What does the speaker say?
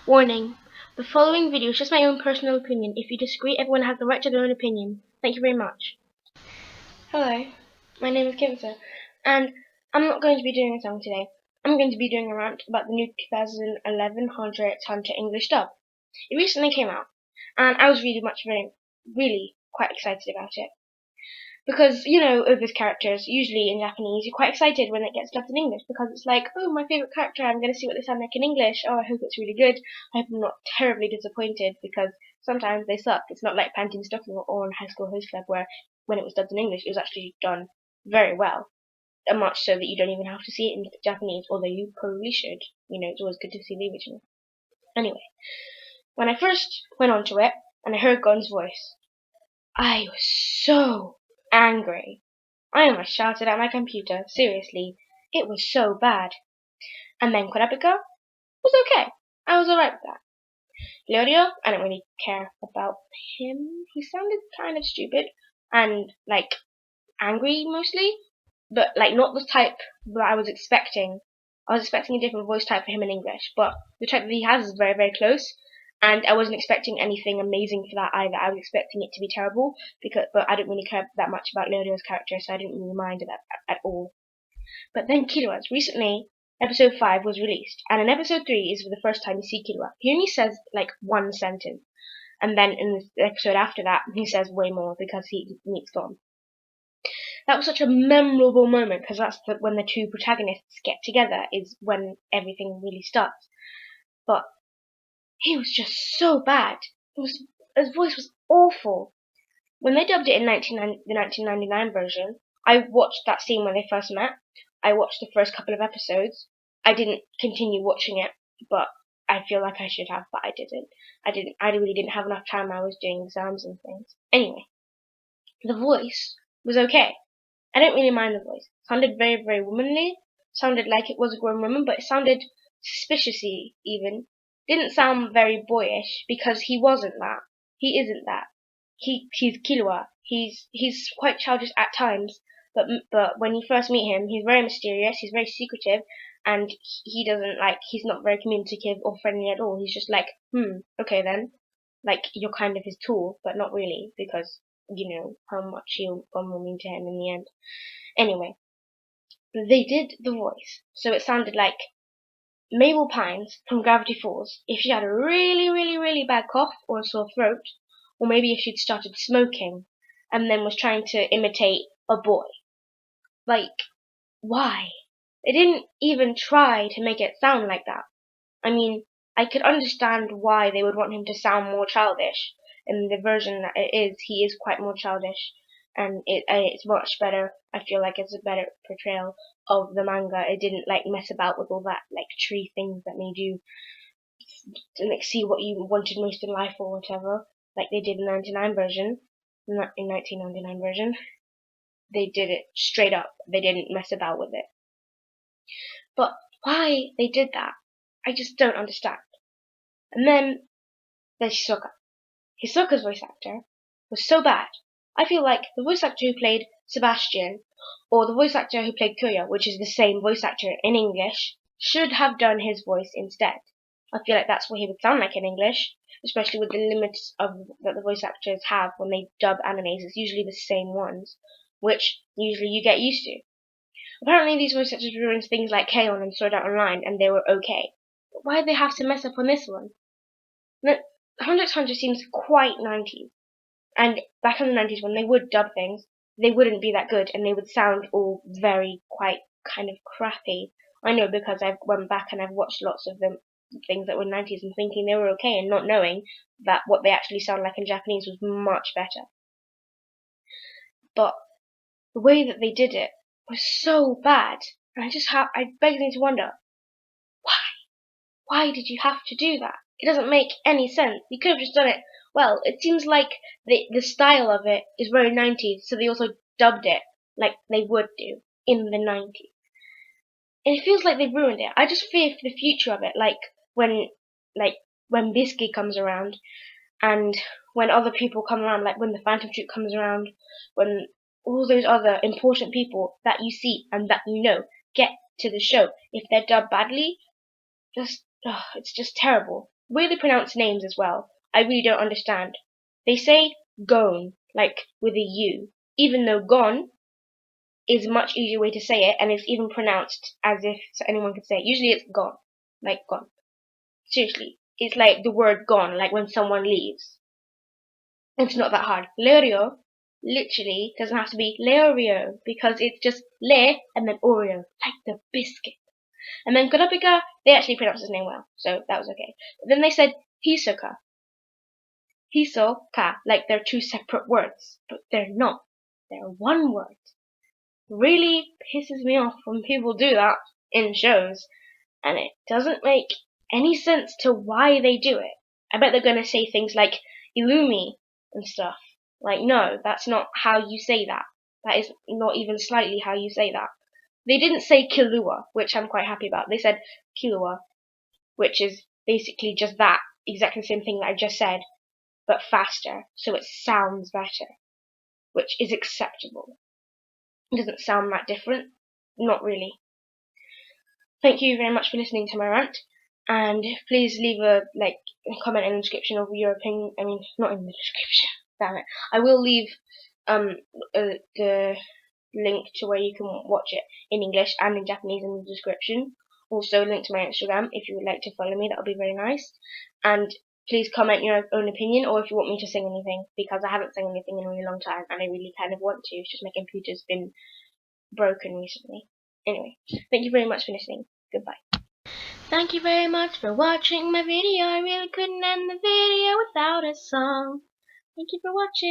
Warning: the following video is just my own personal opinion. If you disagree, everyone has the right to their own opinion. Thank you very much. Hello, my name is Kimsa, and I'm not going to be doing a song today. I'm going to be doing a rant about the new 2011 Hunter English dub. It recently came out, and I was really quite excited about it. Because, Ova's characters, usually in Japanese, you're quite excited when it gets dubbed in English because it's like, oh, my favourite character, I'm going to see what they sound like in English. Oh, I hope it's really good. I hope I'm not terribly disappointed because sometimes they suck. It's not like Panting Stocking or High School Host Club where when it was dubbed in English, it was actually done very well. And much so that you don't even have to see it in Japanese, although you probably should. It's always good to see the original. Anyway, when I first went onto it and I heard Gon's voice, I was so angry. I almost shouted at my computer. Seriously, it was so bad. And then Kurapika was okay. I was alright with that. Leorio, I don't really care about him. He sounded kind of stupid and angry mostly, but not the type that I was expecting. I was expecting a different voice type for him in English, but the type that he has is very, very close. And I wasn't expecting anything amazing for that either. I was expecting it to be terrible, but I didn't really care that much about Leorio's character, so I didn't really mind that at all. But then Killua's. Recently, episode 5 was released, and in episode 3 is for the first time you see Killua. He only says one sentence, and then in the episode after that, he says way more because he meets Gon. That was such a memorable moment because that's when the two protagonists get together is when everything really starts. But he was just so bad. His voice was awful. When they dubbed it in the 1999 version, I watched that scene when they first met. I watched the first couple of episodes. I didn't continue watching it, but I feel like I should have, but I didn't. I really didn't have enough time. I was doing exams and things. Anyway, the voice was okay. I don't really mind the voice. It sounded very, very womanly. Sounded like it was a grown woman, but it sounded suspiciously even. Didn't sound very boyish because he wasn't that. He isn't that. He's Killua. He's quite childish at times, but when you first meet him, he's very mysterious. He's very secretive, and he's not very communicative or friendly at all. He's just like, okay then, you're kind of his tool, but not really because you know how much he'll mean to him in the end. Anyway, they did the voice, so it sounded like Mabel Pines from Gravity Falls if she had a really, really, really bad cough or a sore throat, or maybe if she'd started smoking and then was trying to imitate a boy. Why? They didn't even try to make it sound like that. I mean, I could understand why they would want him to sound more childish. In the version that it is, he is quite more childish, and it's much better. I feel like it's a better portrayal of the manga. It didn't mess about with all that tree things that made you see what you wanted most in life or whatever, like they did in the 99 version. Not in 1999 version. They did it straight up. They didn't mess about with it. But why they did that, I just don't understand. And then there's Hisoka. Hisoka's voice actor was so bad. I feel like the voice actor who played Sebastian, or the voice actor who played Kyoya, which is the same voice actor in English, should have done his voice instead. I feel like that's what he would sound like in English, especially with the limits that the voice actors have when they dub animes. It's usually the same ones, which usually you get used to. Apparently these voice actors ruined things like K-On! And Sword Art Online, and they were okay. But why did they have to mess up on this one? Hunterxhunter seems quite 90s. And back in the 90s, when they would dub things, they wouldn't be that good, and they would sound all quite kind of crappy. I know because I've went back and I've watched lots of them things that were 90s and thinking they were okay and not knowing that what they actually sound like in Japanese was much better. But the way that they did it was so bad, and I beg me to wonder, why did you have to do that? It doesn't make any sense. You could have just done it. Well, it seems like the style of it is very 90s, so they also dubbed it like they would do in the 90s. And it feels like they've ruined it. I just fear for the future of it, when Biscuit comes around, and when other people come around, like when the Phantom Troop comes around, when all those other important people that you see and that you know get to the show, if they're dubbed badly, it's just terrible. really pronounce names as well. I really don't understand. They say gone, like with a U, even though gone is a much easier way to say it, and it's even pronounced as if anyone could say it. Usually it's gone, like gone. Seriously, it's like the word gone, like when someone leaves. It's not that hard. Leorio literally doesn't have to be Leorio because it's just Le and then Oreo, like the biscuit. And then Kurapika, they actually pronounced his name well, so that was okay. But then they said Hisoka. Hisoka, like they're two separate words, but they're not. They're one word. Really pisses me off when people do that in shows, and it doesn't make any sense to why they do it. I bet they're gonna say things like Illumi and stuff. Like, no, that's not how you say that. That is not even slightly how you say that. They didn't say Killua, which I'm quite happy about. They said Killua, which is basically just that, exactly the same thing that I just said, but faster, so it sounds better, which is acceptable. It doesn't sound that different. Not really. Thank you very much for listening to my rant, and please leave a comment in the description of your opinion. I mean, not in the description. Damn it! I will leave the link to where you can watch it in English and in Japanese in the description. Also, a link to my Instagram if you would like to follow me. That would be very nice. And please comment your own opinion, or if you want me to sing anything, because I haven't sung anything in a really long time, and I really kind of want to. It's just my computer's been broken recently. Anyway, thank you very much for listening. Goodbye. Thank you very much for watching my video. I really couldn't end the video without a song. Thank you for watching.